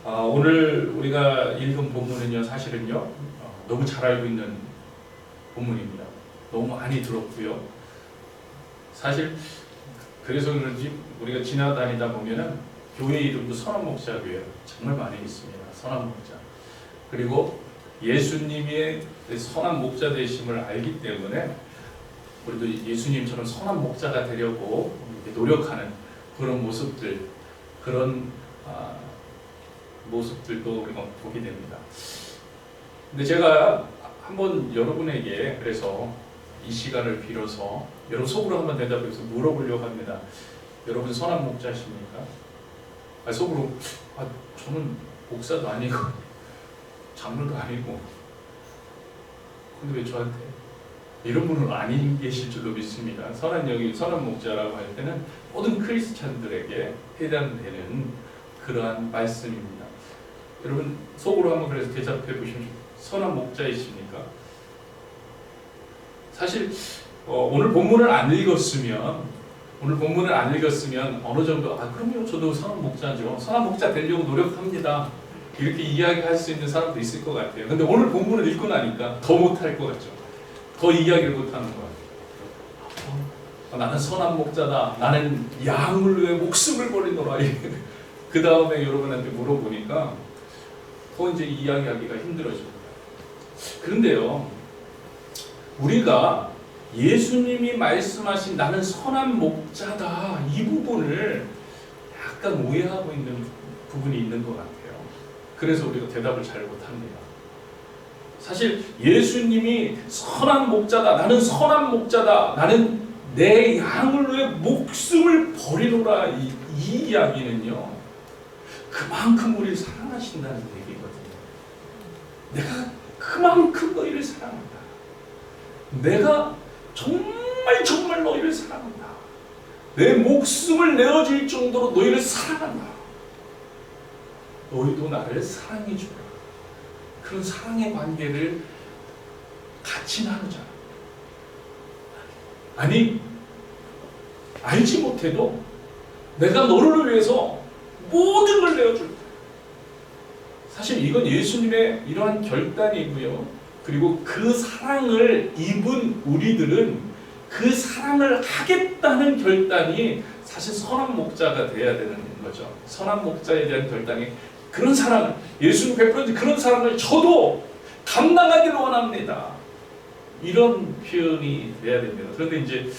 오늘 우리가 읽은 본문은요, 사실은요, 너무 잘 알고 있는 본문입니다. 너무 많이 들었고요. 사실 그래서 그런지 우리가 지나다니다 보면은 교회 이름도 선한목자교회요. 정말 많이 있습니다. 선한목자. 그리고 예수님의 선한 목자 되심을 알기 때문에 우리도 예수님처럼 선한 목자가 되려고 노력하는 그런 모습들, 그런 모습들도 우리가 보게 됩니다. 근데 제가 한번 여러분에게 그래서 이 시간을 빌어서 여러분 속으로 한번 대답해서 물어보려고 합니다. 여러분 선한 목자십니까? 속으로 저는 목사도 아니고 장로도 아니고 근데 왜 저한테 이런 분은 아닌 계실 줄로 믿습니다. 선한 목자라고 할 때는 모든 크리스찬들에게 해당되는 그러한 말씀입니다. 여러분 속으로 한번 그래서 대답해 보시면 선한 목자이십니까? 사실 오늘 본문을 안 읽었으면 어느 정도 그럼요 저도 선한 목자죠. 선한 목자 되려고 노력합니다. 이렇게 이야기할 수 있는 사람도 있을 것 같아요. 근데 오늘 본문을 읽고 나니까 더 못할 것 같죠. 더 이야기를 못하는 것 같아요. 나는 선한 목자다. 나는 양을 위해 목숨을 버리노라. 그 다음에 여러분한테 물어보니까 더 이제 이야기하기가 힘들어집니다. 그런데요, 우리가 예수님이 말씀하신 나는 선한 목자다 이 부분을 약간 오해하고 있는 부분이 있는 것 같아요. 그래서 우리가 대답을 잘 못합니다. 사실 예수님이 선한 목자다, 나는 선한 목자다, 나는 내 양을 위해 목숨을 버리노라 이 이야기는요, 그만큼 우리를 사랑하신다는 얘기거든요. 내가 그만큼 너희를 사랑한다. 내가 정말 너희를 사랑한다. 내 목숨을 내어줄 정도로 너희를 사랑한다. 너희도 나를 사랑해 주라. 그런 사랑의 관계를 같이 나누자. 아니, 알지 못해도 내가 너를 위해서 모든 걸 내어줄다. 사실 이건 예수님의 이러한 결단이고요. 그리고 그 사랑을 입은 우리들은 그 사랑을 하겠다는 결단이 사실 선한 목자가 돼야 되는 거죠. 선한 목자에 대한 결단이 그런 사랑을 예수님 베풀어준 그런 사랑을 저도 감당하기를 원합니다. 이런 표현이 돼야 됩니다. 그런데 이제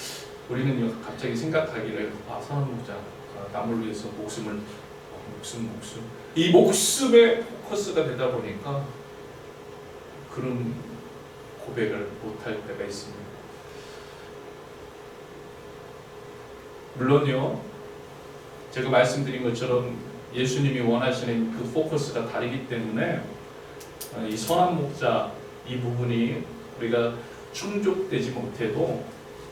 우리는 갑자기 생각하기를 선한 목자 남을 위해서 목숨 이 목숨에 포커스가 되다 보니까 그런 고백을 못할 때가 있습니다. 물론요, 제가 말씀드린 것처럼 예수님이 원하시는 그 포커스가 다르기 때문에 이 선한 목자 이 부분이 우리가 충족되지 못해도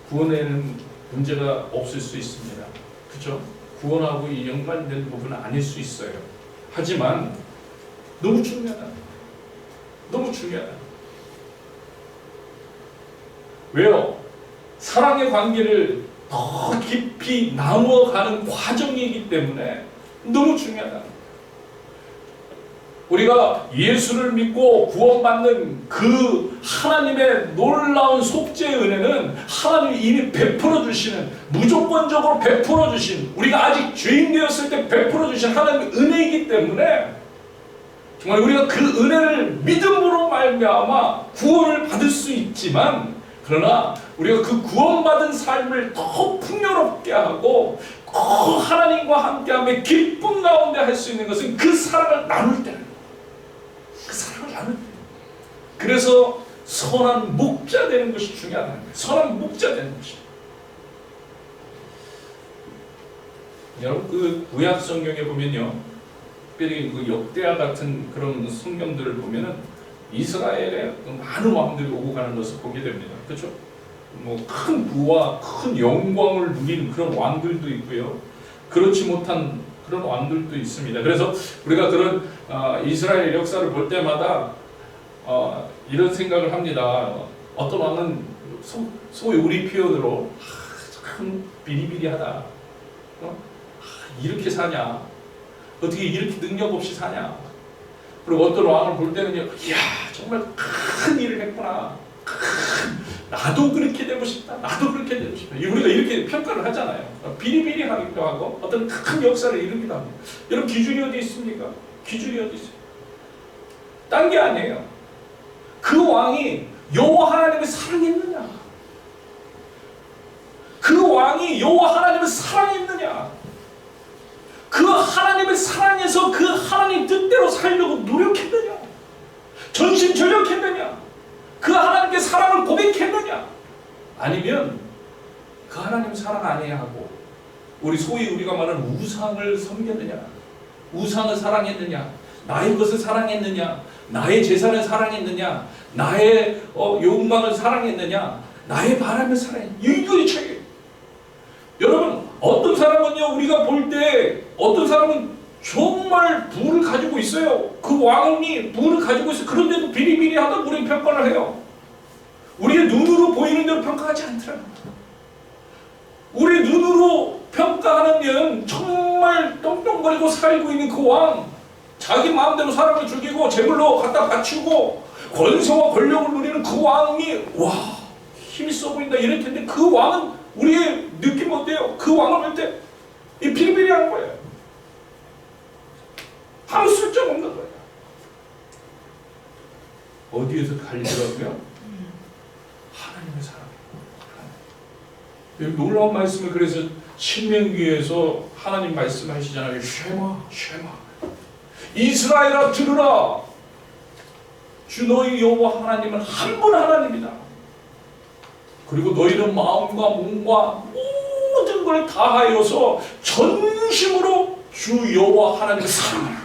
구원에는 문제가 없을 수 있습니다. 그렇죠? 구원하고 연관된 부분은 아닐 수 있어요. 하지만 너무 중요하다. 왜요? 사랑의 관계를 더 깊이 나누어가는 과정이기 때문에 너무 중요하다. 우리가 예수를 믿고 구원받는 그 하나님의 놀라운 속죄의 은혜는 하나님이 이미 베풀어 주시는, 무조건적으로 베풀어 주신, 우리가 아직 죄인 되었을 때 베풀어 주신 하나님의 은혜이기 때문에 정말 우리가 그 은혜를 믿음으로 말미암아 구원을 받을 수 있지만, 그러나 우리가 그 구원받은 삶을 더 풍요롭게 하고 더 하나님과 함께하며 기쁨 가운데 할 수 있는 것은 그 사랑을 나눌 때는, 그래서 선한 목자 되는 것이 중요하다는 거예요. 선한 목자 되는 것이. 여러분 그 구약 성경에 보면요, 특별히 그 역대하 같은 그런 성경들을 보면은 이스라엘에 많은 왕들이 오고 가는 것을 보게 됩니다. 그렇죠? 뭐 큰 부와 큰 영광을 누리는 그런 왕들도 있고요. 그렇지 못한 그런 왕들도 있습니다. 그래서 우리가 그런 이스라엘 역사를 볼 때마다 이런 생각을 합니다. 어떤 왕은 소위 우리 표현으로 참 비리비리하다. 이렇게 사냐? 어떻게 이렇게 능력 없이 사냐. 그리고 어떤 왕을 볼 때는요, 이야 정말 큰 일을 했구나. 나도 그렇게 되고 싶다. 나도 그렇게 되고 싶다. 우리가 이렇게 평가를 하잖아요. 비리비리하기도 하고 어떤 큰 역사를 이루기도 합니다. 여러분 기준이 어디 있습니까? 기준이 어디 있어요? 딴 게 아니에요. 그 왕이 여호와 하나님을 사랑했느냐? 그 왕이 여호와 하나님을 사랑했느냐? 그 하나님을 사랑해서 그 하나님 뜻대로 살려고 노력했느냐? 전심전력했느냐? 그 하나님께 사랑을 고백했느냐? 아니면 그 하나님 사랑 안 해야 하고 우리 소위 우리가 말하는 우상을 섬겼느냐? 우상을 사랑했느냐? 나의 것을 사랑했느냐? 나의 재산을 사랑했느냐? 나의 욕망을 사랑했느냐? 나의 바람을 사랑했느냐? 이거의 차이. 여러분 어떤 사람은요, 우리가 볼 때 어떤 사람은 정말 부를 가지고 있어요. 그 왕이 부를 가지고 있어요. 그런데도 비리비리하다고 우리는 평가를 해요. 우리의 눈으로 보이는 대로 평가하지 않더라고요. 우리 눈으로 평가하는 데는 정말 똥똥거리고 살고 있는 그 왕, 자기 마음대로 사람을 죽이고 재물로 갖다 바치고 권세와 권력을 누리는 그 왕이 와 힘이 써 보인다 이럴 텐데, 그 왕은 우리의 느낌 어때요? 그 왕을 볼 때 이 비리비리한 거예요. 아무 쓸데가 없는 거예요. 어디에서 갈리더라고요? 하나님의 사랑. 놀라운 말씀을 그래서 신명기에서 하나님 말씀하시잖아요. 쉐마 쉐마 이스라엘아 들으라. 주 너희 여호와 하나님은 한 분 하나님이다. 그리고 너희는 마음과 몸과 모든 걸 다하여서 전심으로 주 여호와 하나님을 사랑하라.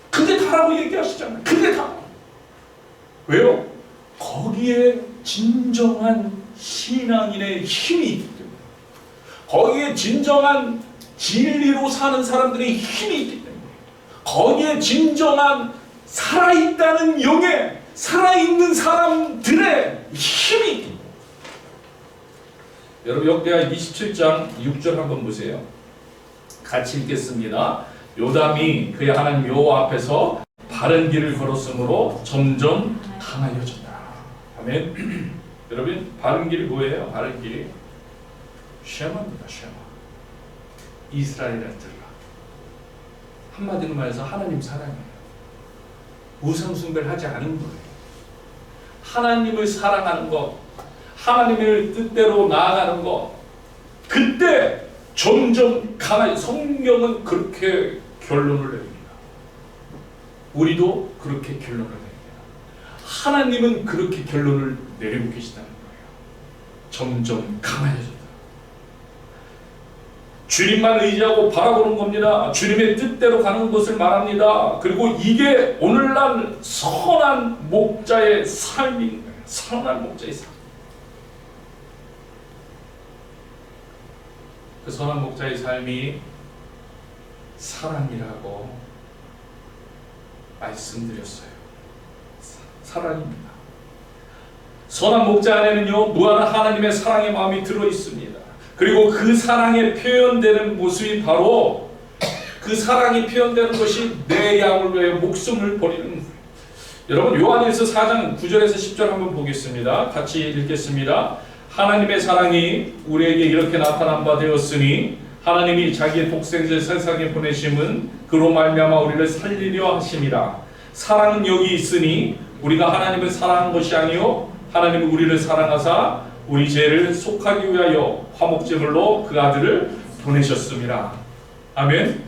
그게 다라고 얘기하시잖아요. 그게 다. 왜요? 거기에 진정한 신앙인의 힘이 있기 때문에, 거기에 진정한 진리로 사는 사람들의 힘이 있기 때문에, 거기에 진정한 살아있다는 영에 살아있는 사람들의 힘이 있기 때문에. 여러분 역대하 27장 6절 한번 보세요. 같이 읽겠습니다. 요담이 그의 하나님 여호와 앞에서 바른 길을 걸었으므로 점점 강하여졌다. 아멘. 여러분 바른 길이 뭐예요? 바른 길이 쉐마입니다. 쉐마. 이스라엘을 들라. 한마디로 말해서 하나님 사랑이에요. 우상 숭배를 하지 않은 거예요. 하나님을 사랑하는 것, 하나님의 뜻대로 나아가는 것, 그때 점점 강하게. 성경은 그렇게 결론을 내립니다. 우리도 그렇게 결론을 내립니다. 하나님은 그렇게 결론을 내리고 계시다는 거예요. 점점 강해졌다. 주님만 의지하고 바라보는 겁니다. 주님의 뜻대로 가는 것을 말합니다. 그리고 이게 오늘날 선한 목자의 삶인 거예요. 선한 목자의 삶. 그 선한 목자의 삶이 사랑이라고 말씀드렸어요. 사랑입니다. 선한 목자 안에는요, 무한한 하나님의 사랑의 마음이 들어 있습니다. 그리고 그 사랑에 표현되는 모습이 바로, 그 사랑이 표현되는 것이 내 양을 위해 목숨을 버리는 거예요. 여러분 요한일서 4장 9절에서 10절 한번 보겠습니다. 같이 읽겠습니다. 하나님의 사랑이 우리에게 이렇게 나타난 바 되었으니 하나님이 자기의 독생자 세상에 보내심은 그로 말미암아 우리를 살리려 하심이라. 사랑은 여기 있으니 우리가 하나님을 사랑한 것이 아니요 하나님이 우리를 사랑하사 우리 죄를 속하기 위하여 화목제물로 그 아들을 보내셨습니다. 아멘.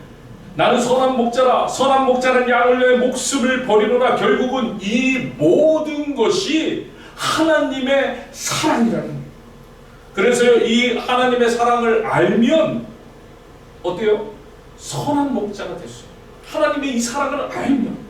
나는 선한 목자라. 선한 목자는 양을 위해 목숨을 버리노라. 결국은 이 모든 것이 하나님의 사랑이라는 거예요. 그래서 이 하나님의 사랑을 알면 어때요? 선한 목자가 됐어요. 하나님의 이 사랑을 알면.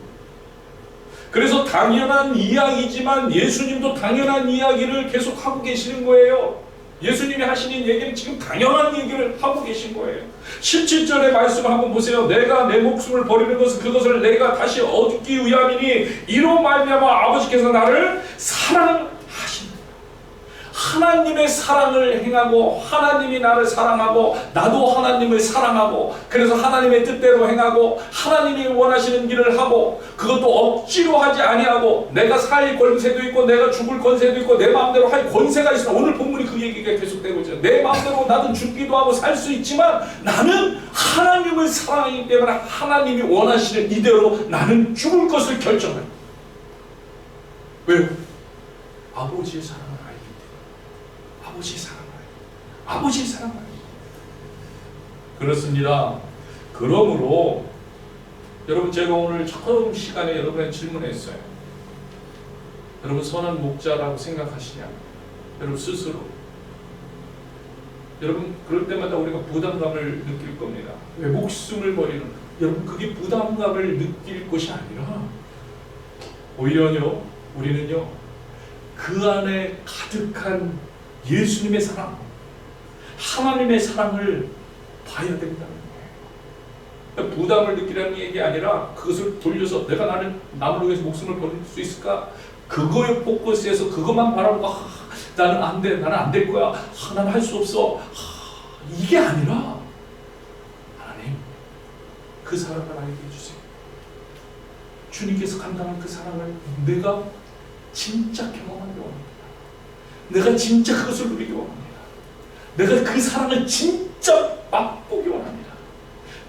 그래서 당연한 이야기지만 예수님도 당연한 이야기를 계속 하고 계시는 거예요. 예수님이 하시는 얘기는 지금 당연한 얘기를 하고 계신 거예요. 17절의 말씀을 한번 보세요. 내가 내 목숨을 버리는 것은 그것을 내가 다시 얻기 위함이니 이로 말미암아 아버지께서 나를 사랑하신다. 하나님의 사랑을 행하고 하나님이 나를 사랑하고 나도 하나님을 사랑하고 그래서 하나님의 뜻대로 행하고 하나님이 원하시는 일을 하고 그것도 억지로 하지 아니하고 내가 살 권세도 있고 내가 죽을 권세도 있고 내 마음대로 할 권세가 있어. 오늘 본문이 그 얘기가 계속되고 있죠. 내 마음대로 나도 죽기도 하고 살 수 있지만 나는 하나님을 사랑하기 때문에 하나님이 원하시는 이대로 나는 죽을 것을 결정해요. 왜요? 아버지의 사랑을 알기 때문에. 아버지의 사랑을 알기 때문에. 아버지의 사랑을 알기 때문에. 그렇습니다. 그러므로 여러분 제가 오늘 처음 시간에 여러분의 질문했어요. 여러분 선한 목자라고 생각하시냐? 여러분 스스로. 여러분 그럴 때마다 우리가 부담감을 느낄 겁니다. 왜 목숨을 버리는? 여러분 그게 부담감을 느낄 것이 아니라 오히려요 우리는요 그 안에 가득한 예수님의 사랑, 하나님의 사랑을 봐야 된다는 거예요. 부담을 느끼라는 얘기 아니라 그것을 돌려서 내가 남을 위해서 목숨을 버릴 수 있을까? 그거에 포커스해서 그것만 바라보고 나는 안 돼, 나는 안 될 거야, 나는 할 수 없어, 이게 아니라 하나님 그 사랑을 알게 해주세요. 주님께서 감당한 그 사랑을 내가 진짜 경험하기 원합니다. 내가 진짜 그것을 누리기 원합니다. 내가 그 사랑을 진짜 맛보기 원합니다.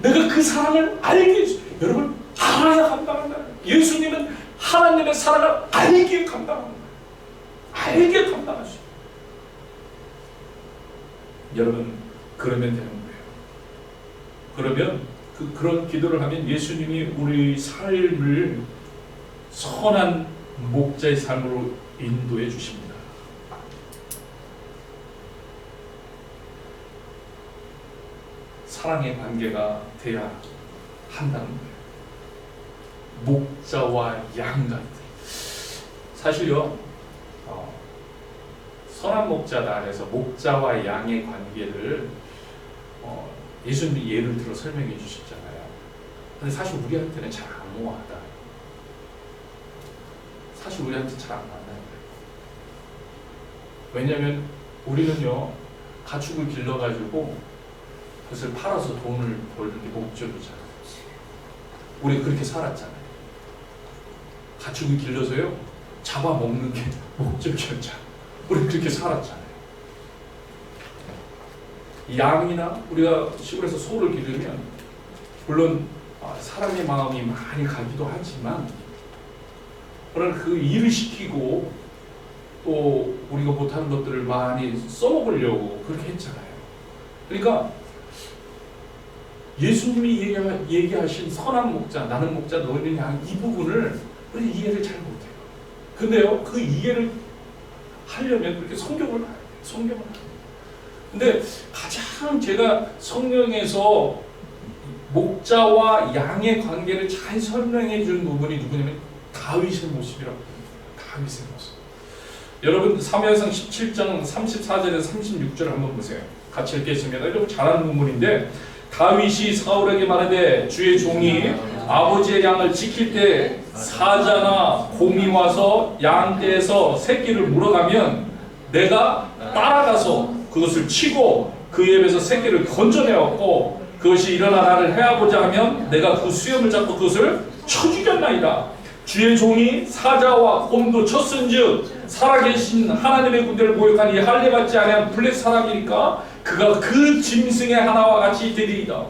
내가 그 사랑을 알게 해주세요. 여러분 알아야 감당한다. 예수님은 하나님의 사랑을 알게 감당합니다. 알게 감당하시오. 여러분 그러면 되는 거예요. 그러면 그런 기도를 하면 예수님이 우리 삶을 선한 목자의 삶으로 인도해 주십니다. 사랑의 관계가 돼야 한다는 거예요. 목자와 양 같은. 사실요 선한 목자다 해서 목자와 양의 관계를 예수님이 예를 들어 설명해 주셨잖아요. 근데 사실 우리한테는 잘 안 와닿아요. 사실 우리한테 잘 안 와닿아요. 왜냐하면 우리는요 가축을 길러가지고 그것을 팔아서 돈을 벌는 게 목적이잖아요. 우리 그렇게 살았잖아요. 가축을 길러서요 잡아먹는 게 목적이었잖아요. 우리 그렇게 살았잖아요. 양이나 우리가 시골에서 소를 기르면 물론 사람의 마음이 많이 가기도 하지만 그러나 그 일을 시키고 또 우리가 못하는 것들을 많이 써먹으려고 그렇게 했잖아요. 그러니까 예수님이 얘기하신 선한 목자, 나는 목자, 너희는 양, 이 부분을 우리 이해를 잘 못해요. 근데요 그 이해를 하려면 그렇게 성경을 봐야 돼요. 성경을 봐야 돼요. 근데 가장 제가 성경에서 목자와 양의 관계를 잘 설명해 준 부분이 누구냐면 다윗의 모습이라고 합니다. 다윗의 모습. 여러분 사무엘상 17장 34절에서 36절을 한번 보세요. 같이 읽겠습니다. 여러분 잘 아는 부분인데 다윗이 사울에게 말하되 주의 종이 아버지의 양을 지킬 때 사자나 곰이 와서 양떼에서 새끼를 물어가면 내가 따라가서 그것을 치고 그 입에서 새끼를 건져내었고 그것이 일어나 나를 해하고자 하면 내가 그 수염을 잡고 그것을 쳐 죽였나이다. 주의 종이 사자와 곰도 쳤은즉 살아계신 하나님의 군대를 모욕한 이 할례받지 아니한 블레 사람이니까 그가 그 짐승의 하나와 같이 되리이다.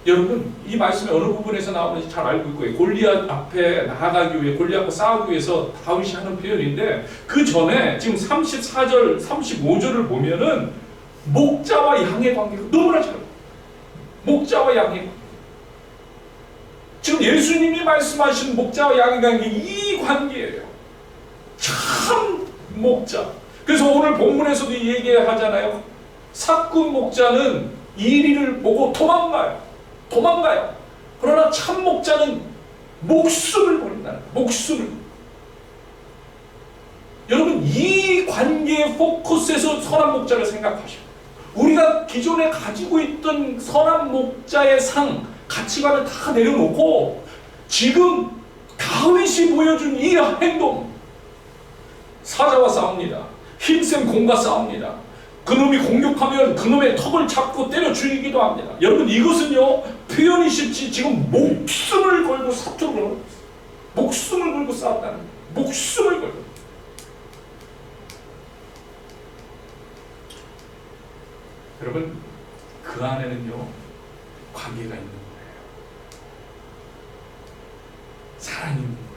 여러분 이 말씀이 어느 부분에서 나오는지 잘 알고 있고요. 골리앗 앞에 나아가기 위해 골리앗과 싸우기 위해서 다윗이 하는 표현인데 그 전에 지금 34절 35절을 보면은 목자와 양의 관계가 너무나 잘 목자와 양의 관계. 지금 예수님이 말씀하신 목자와 양의 관계 이 관계예요. 참 목자. 그래서 오늘 본문에서도 얘기하잖아요. 사꾼 목자는 이리를 보고 도망가요. 그러나 참 목자는 목숨을 버린다는 거예요. 목숨을. 여러분 이 관계의 포커스에서 선한 목자를 생각하시고 우리가 기존에 가지고 있던 선한 목자의 상, 가치관을 다 내려놓고 지금 다윗이 보여준 이 행동 사자와 싸웁니다. 힘센 공과 싸웁니다. 그놈이 공격하면 그놈의 턱을 잡고 때려 죽이기도 합니다. 여러분, 이것은요, 표현이 쉽지 지금 목숨을 걸고 사투를 하고 있어요. 목숨을 걸고 싸웠다는 거예요. 목숨을 걸고. 여러분, 그 안에는요, 관계가 있는 거예요. 사랑이 있는 거예요.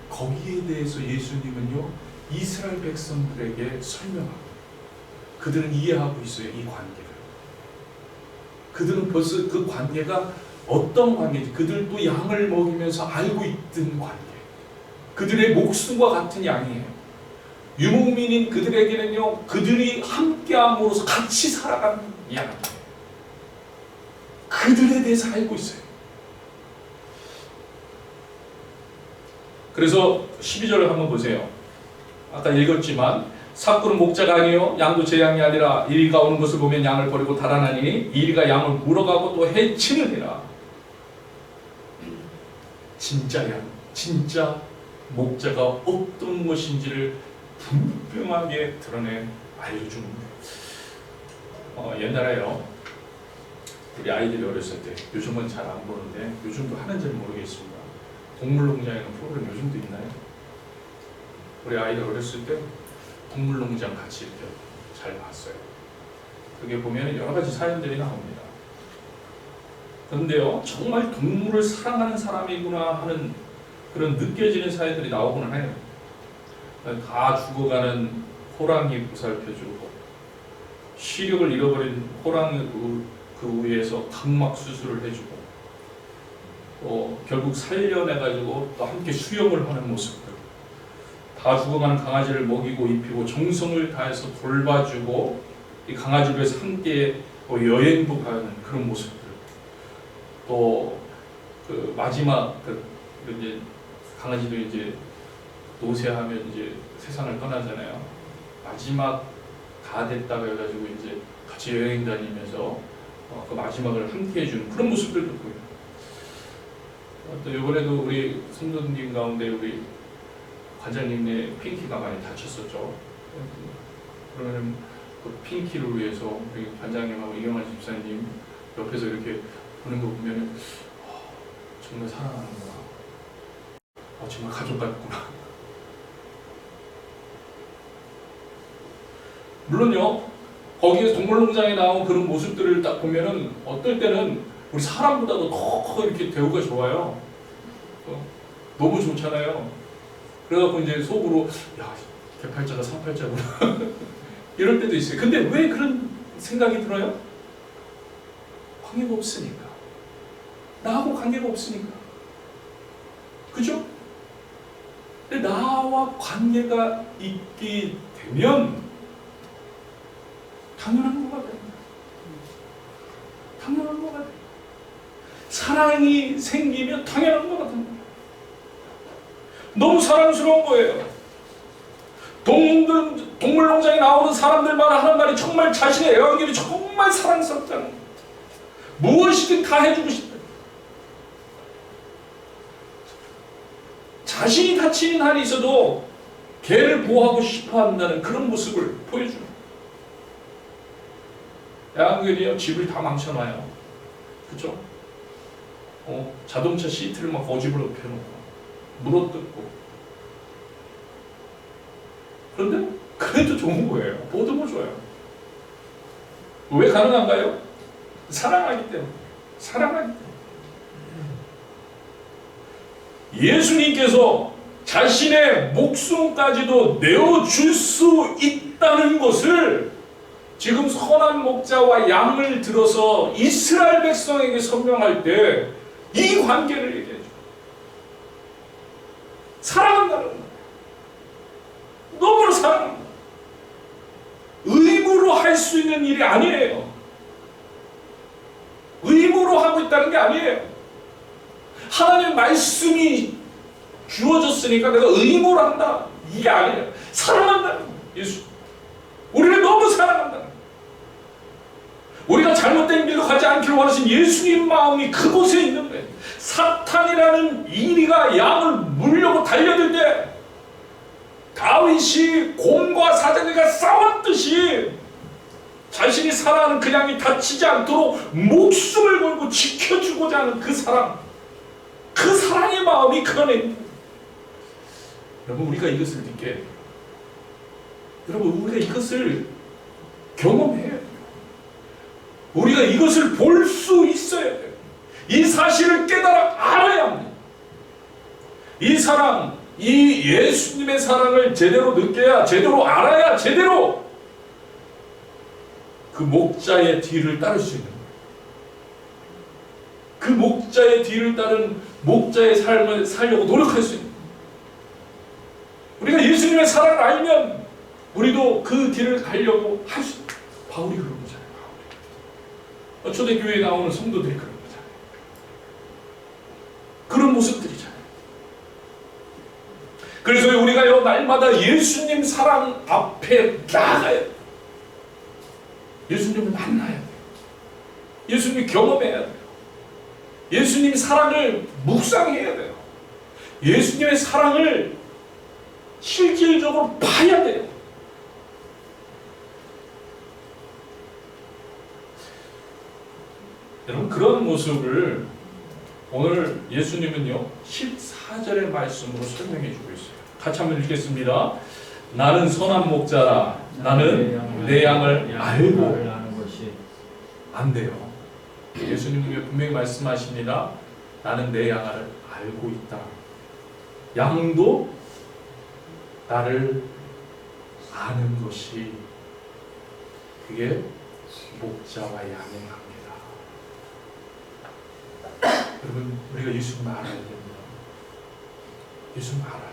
거기에 대해서 예수님은요, 이스라엘 백성들에게 설명합니다. 그들은 이해하고 있어요, 이 관계를. 그들은 벌써 그 관계가 어떤 관계인지, 그들도 양을 먹이면서 알고 있던 관계. 그들의 목숨과 같은 양이에요. 유목민인 그들에게는요, 그들이 함께함으로써 같이 살아가는 양이에요. 그들에 대해서 알고 있어요. 그래서 12절을 한번 보세요. 아까 읽었지만, 삭구는 목자가 아니요 양도 제 양이 아니라 이리가 오는 것을 보면 양을 버리고 달아나니 이리가 양을 물어가고 또 해치느니라. 진짜 양, 진짜 목자가 어떤 것인지를 분명하게 드러내 알려주는 거예요. 옛날에요, 우리 아이들이 어렸을 때, 요즘은 잘 안 보는데 요즘도 하는지는 모르겠습니다. 동물농장에는 프로그램 요즘도 있나요? 우리 아이들 어렸을 때 동물농장 같이 이렇게 잘 봤어요. 그게 보면 여러 가지 사연들이 나옵니다. 그런데요, 정말 동물을 사랑하는 사람이구나 하는 그런 느껴지는 사연들이 나오고는 해요. 다 죽어가는 호랑이 보살펴주고, 시력을 잃어버린 호랑이 그 위에서 각막 수술을 해주고, 또 결국 살려내가지고 또 함께 수영을 하는 모습들, 다 죽어가는 강아지를 먹이고 입히고 정성을 다해서 돌봐주고, 이 강아지를 위해서 함께 여행도 가는 그런 모습들, 또 그 마지막 이제 강아지도 이제 노쇠하면 이제 세상을 떠나잖아요. 마지막 다 됐다고 해가지고 이제 같이 여행 다니면서 그 마지막을 함께 해주는 그런 모습들도 보여요. 또 이번에도 우리 성도님 가운데 우리 관장님의 핑키가 많이 다쳤었죠. 그러면 그 핑키를 위해서 우리 관장님하고 이경환 집사님 옆에서 이렇게 보는 거 보면은 정말 사랑하는구나. 정말 가족 같구나. 물론요, 거기에 동물농장에 나온 그런 모습들을 딱 보면은 어떨 때는 우리 사람보다도 더 이렇게 대우가 좋아요. 너무 좋잖아요. 그래갖고 이제 속으로, 야, 개팔자가 상팔자구나. 이럴 때도 있어요. 근데 왜 그런 생각이 들어요? 관계가 없으니까. 나하고 관계가 없으니까. 그죠? 근데 나와 관계가 있게 되면 당연한 것 같아요. 당연한 것 같아요. 사랑이 생기면 당연한 것 같아요. 너무 사랑스러운 거예요. 동물농장에 나오는 사람들마다 하는 말이 정말 자신의 애완견이 정말 사랑스럽다는 거예요. 무엇이든 다 해주고 싶다. 자신이 다치는 한이 있어도 개를 보호하고 싶어 한다는 그런 모습을 보여주는 거예요. 애완견이요, 집을 다 망쳐놔요. 그쵸? 자동차 시트를 막 거집으로 펴놓고 물어뜯고. 그런데 그래도 좋은 거예요. 보듬어 줘요. 왜 가능한가요? 사랑하기 때문에. 사랑하기 때문에. 예수님께서 자신의 목숨까지도 내어줄 수 있다는 것을 지금 선한 목자와 양을 들어서 이스라엘 백성에게 설명할 때 이 관계를 얘기해 줘요. 사랑한다는 거예요. 너무나 사랑합니다. 의무로 할 수 있는 일이 아니에요. 의무로 하고 있다는 게 아니에요. 하나님의 말씀이 주어졌으니까 내가 의무로 한다. 이게 아니에요. 사랑한다는 거예요. 예수. 우리를 너무 사랑한다는 거예요. 우리가 잘못된 길로 가지 않기를 원하신 예수님 마음이 그곳에 있는 거예요. 사탄이라는 이리가 양을 물려고 달려들 때 다윗이 곰과 사자들과 싸웠듯이 자신이 사랑하는 그 양이 다치지 않도록 목숨을 걸고 지켜주고자 하는 그 사랑, 그 사랑의 마음이 그 안에 있는. 여러분, 우리가 이것을 느껴야 돼요. 여러분, 우리가 이것을 경험해야 돼요. 우리가 이것을 볼 수 있어야 돼요. 이 사실을 깨달아 알아야 합니다. 이 사랑, 이 예수님의 사랑을 제대로 느껴야, 제대로 알아야, 제대로 그 목자의 뒤를 따를 수 있는 거예요. 그 목자의 뒤를 따른 목자의 삶을 살려고 노력할 수 있는 거예요. 우리가 예수님의 사랑을 알면 우리도 그 길을 가려고 할 수 있어요. 바울이 그런 거잖아요. 바울이. 초대교회에 나오는 성도들이 그런 거잖아요. 그런 모습들이잖아요. 그래서 우리가요, 날마다 예수님 사랑 앞에 나아가야 돼요. 예수님을 만나야 돼요. 예수님 경험해야 돼요. 예수님 사랑을 묵상해야 돼요. 예수님의 사랑을 실질적으로 봐야 돼요. 여러분, 그런 모습을 오늘 예수님은요 14절의 말씀으로 설명해 주고 있어요. 같이 한번 읽겠습니다. 나는 선한 목자라. 나는 내 양을 알고. 안 돼요. 예수님이 분명히 말씀하십니다. 나는 내 양을 알고 있다. 양도 나를 아는 것이, 그게 목자와 양의 관계다. 여러분, 우리가 예수님을 알아야 됩니다. 예수님을 알아야 돼요.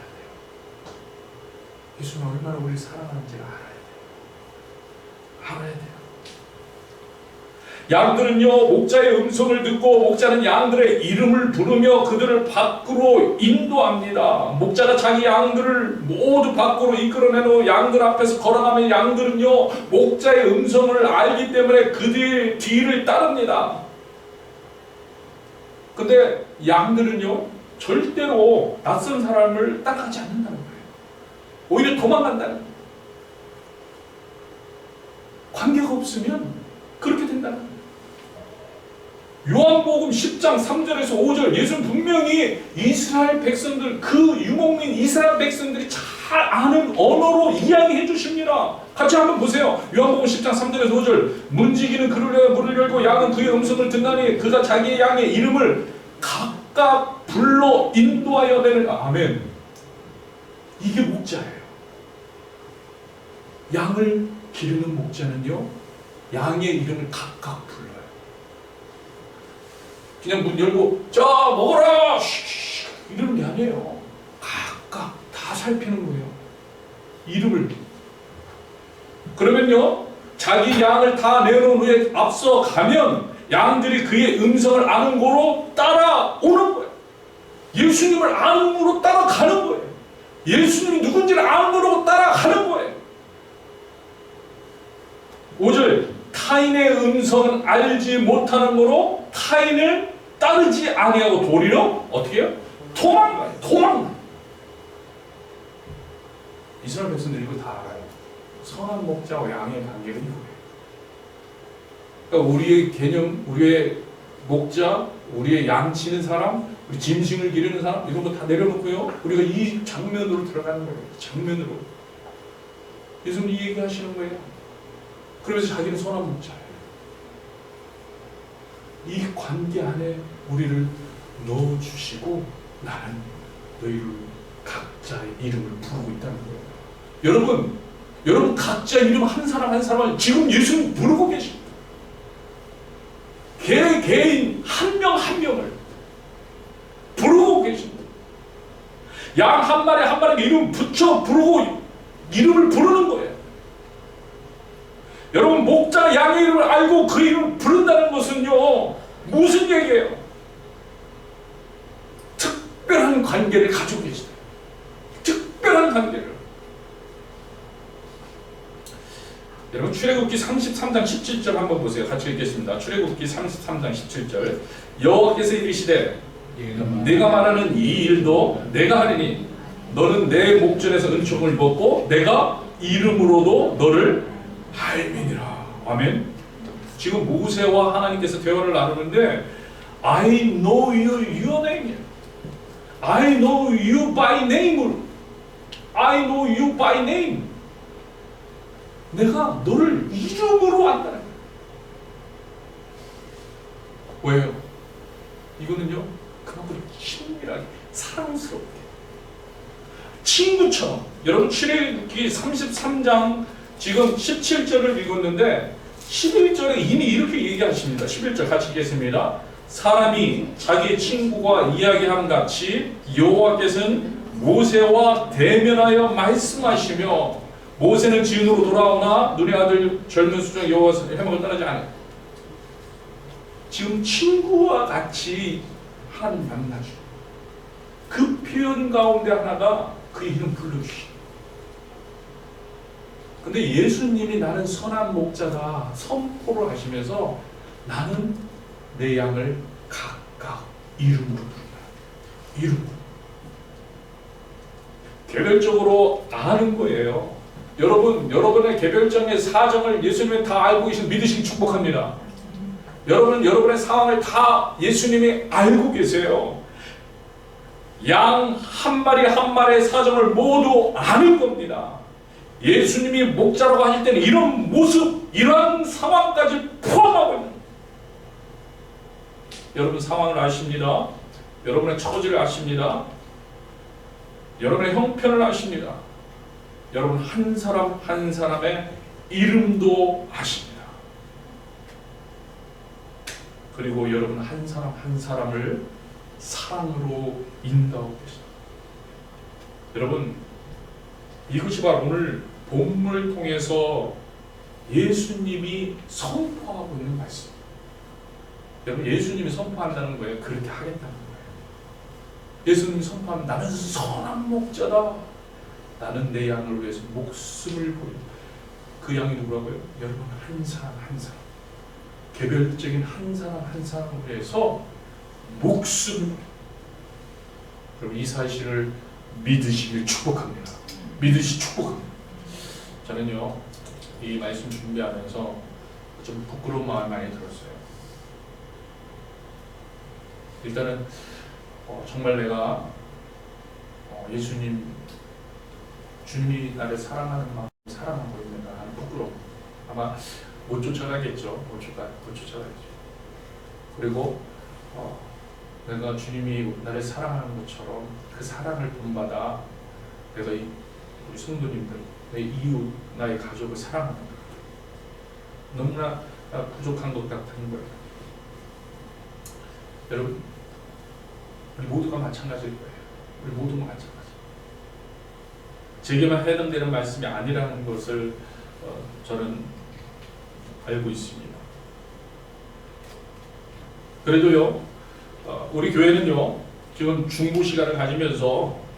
예수님이 얼마나 우리를 사랑하는지를 알아야 돼요. 알아야 돼요. 양들은요, 목자의 음성을 듣고 목자는 양들의 이름을 부르며 그들을 밖으로 인도합니다. 목자가 자기 양들을 모두 밖으로 이끌어낸 후 양들 앞에서 걸어가면 양들은요, 목자의 음성을 알기 때문에 그들 뒤를 따릅니다. 근데 양들은요, 절대로 낯선 사람을 따라가지 않는다는 거예요. 오히려 도망간다는 거예요. 관계가 없으면 그렇게 된다는 거예요. 요한복음 10장 3절에서 5절, 예수는 분명히 이스라엘 백성들, 그 유목민 이스라엘 백성들이 잘 아는 언어로 이야기해 주십니다. 같이 한번 보세요. 요한복음 10장 3절에서 5절. 문지기는 그를 위하여 문을 열고 양은 그의 음성을 듣나니 그가 자기의 양의 이름을 각각 불러 인도하여 내는가. 아멘. 이게 목자예요. 양을 기르는 목자는요, 양의 이름을 각각 불러요. 그냥 문 열고 자 먹어라 이러는 게 아니에요. 각각 다 살피는 거예요. 이름을. 그러면요, 자기 양을 다 내놓은 후에 앞서 가면 양들이 그의 음성을 아는 거로 따라오는 거예요. 예수님을 아는 거로 따라가는 거예요. 예수님이 누군지를 아는 거로 따라가는 거예요. 5절, 타인의 음성은 알지 못하는 거로 타인을 따르지 아니하고 도리어 어떻게 해요? 도망가요. 도망가요. 이스라엘 백성들이 이거 다 알아요. 선한 목자와 양의 관계는 이거예요. 그러니까 우리의 개념, 우리의 목자, 우리의 양 치는 사람, 우리 짐승을 기르는 사람, 이런 거 다 내려놓고요, 우리가 이 장면으로 들어가는 거예요. 장면으로. 예수님 이 얘기 하시는 거예요. 그러면서 자기는 선한 목자예요. 이 관계 안에 우리를 넣어주시고 나는 너희를 각자의 이름을 부르고 있다는 거예요. 여러분 각자 이름 한 사람 한 사람을 지금 예수님 부르고 계십니다. 개인 한 명 한 명을 부르고 계십니다. 양 한 마리 한 마리 이름 붙여 부르고 이름을 부르는 거예요. 여러분, 목자 양의 이름을 알고 그 이름을 부른다는 것은요, 무슨 얘기예요? 특별한 관계를 가지고 계시다. 특별한 관계를. 여러분, 출애굽기 33장 17절 한번 보세요. 같이 읽겠습니다. 출애굽기 33장 17절. 여호와께서 이르시되 네가 말하는 이 일도 내가 하리니 너는 내 목전에서 은총을 입었고 내가 이름으로도 너를 알미니라. 아멘. 지금 모세와 하나님께서 대화를 나누는데 I know you, your name. I know you by name. I know you by name. 내가 너를 이름으로 안다는 거예요. 왜요? 이거는요 그만큼 친밀하게 사랑스럽게 친구처럼. 여러분 출애굽기 33장 지금 17절을 읽었는데 11절에 이미 이렇게 얘기하십니다. 11절 같이 읽겠습니다. 사람이 자기의 친구와 이야기함 같이 여호와께서는 모세와 대면하여 말씀하시며 모세는 지은으로 돌아오나 눈의 아들 젊은 수종 여호와의 해먹을 떠나지 않아요. 지금 친구와 같이 하나님 만나죠. 그 표현 가운데 하나가 그 이름 불러주시. 근데 예수님이 나는 선한 목자다 선포를 하시면서 나는 내 양을 각각 이름으로 부른다. 이름으로. 개별적으로 아는 거예요. 여러분, 여러분의 개별적인 사정을 예수님이 다 알고 계신 믿으시기 축복합니다. 여러분의 상황을 다 예수님이 알고 계세요. 양 한 마리 한 마리의 사정을 모두 아는 겁니다. 예수님이 목자라고 하실 때는 이런 모습, 이러한 상황까지 포함하고 있는 거예요. 여러분 상황을 아십니다. 여러분의 처지를 아십니다. 여러분의 형편을 아십니다. 여러분 한 사람 한 사람의 이름도 아십니다. 그리고 여러분 한 사람 한 사람을 사랑으로 인도하고 계십니다. 여러분 이것이 바로 오늘 본문을 통해서 예수님이 선포하고 있는 말씀입니다. 여러분 예수님이 선포한다는 거예요. 그렇게 하겠다는 거예요. 예수님이 선포하면 나는 선한 목자다. 나는 내 양을 위해서 목숨을 버린다. 그 양이 누구라고요? 여러분 한 사람 한 사람, 개별적인 한 사람 한 사람을 위해서 목숨을. 여러분 이 사실을 믿으시길 축복합니다. 믿으시 축복합니다. 저는요 이 말씀 준비하면서 좀 부끄러운 마음이 많이 들었어요. 일단은 정말 내가 예수님 주님이 나를 사랑하는 마음 사랑하고 있는가 하는 부끄러움. 아마 못 쫓아가겠죠. 못 쫓아가겠죠. 그리고 내가 주님이 나를 사랑하는 것처럼 그 사랑을 본받아 내가 우리 성도님들, 내 이웃, 나의 가족을 사랑하는 거예요. 너무나 부족한 것 같은 거예요. 여러분, 우리 모두가 마찬가지일 거예요. 우리 모두가 마찬가지. 제게만 해당되는 말씀이 아니라는 것을 저는 알고 있습니다. 그래도요, 우리 교회는요, 지금 중보 시간을 가지면서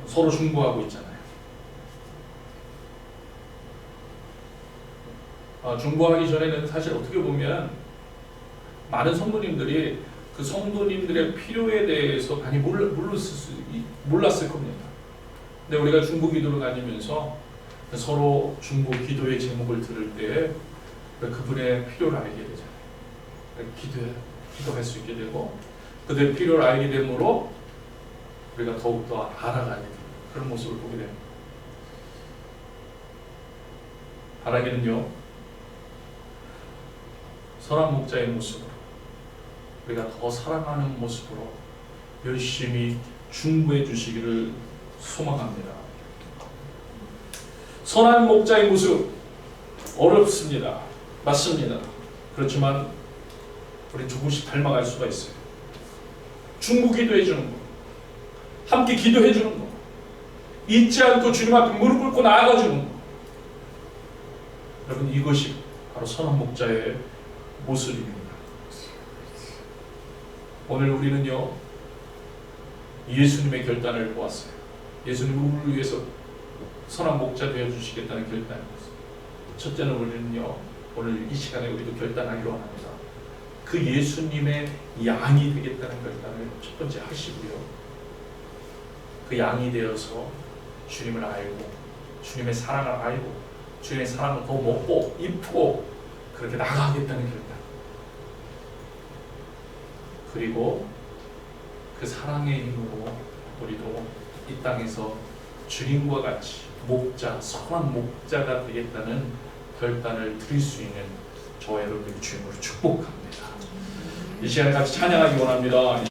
서로 중보하고 있잖아요. 중보하기 전에는 사실 어떻게 보면 많은 성도님들이 그 성도님들의 필요에 대해서 많이 몰랐을 겁니다. 근데 우리가 중보 기도를 가지면서 서로 중보 기도의 제목을 들을 때 그분의 필요를 알게 되잖아요. 기도할 수 있게 되고 그들의 필요를 알게 되므로 우리가 더욱더 알아가게 되는 그런 모습을 보게 됩니다. 바라기는요, 선한 목자의 모습으로 우리가 더 사랑하는 모습으로 열심히 중보해 주시기를 소망합니다. 선한 목자의 모습 어렵습니다. 맞습니다. 그렇지만 우리 조금씩 닮아갈 수가 있어요. 중보 기도해 주는 거, 함께 기도해 주는 거, 잊지 않고 주님 앞에 무릎 꿇고 나아가 주는 거. 여러분 이것이 바로 선한 목자의 모습입니다. 오늘 우리는요 예수님의 결단을 보았어요. 예수님이 우리를 위해서 선한 목자 되어 주시겠다는 결단이었어요. 첫째는 우리는요 오늘 이 시간에 우리도 결단하기로 합니다. 그 예수님의 양이 되겠다는 결단을 첫 번째 하시고요. 그 양이 되어서 주님을 알고 주님의 사랑을 알고 주님의 사랑을 더 먹고 입고 그렇게 나가겠다는 결단. 그리고 그 사랑의 힘으로 우리도 이 땅에서 주님과 같이 목자, 선한 목자가 되겠다는 결단을 드릴 수 있는 저와 여러분들이 주님으로 축복합니다. 이 시간에 같이 찬양하기 원합니다.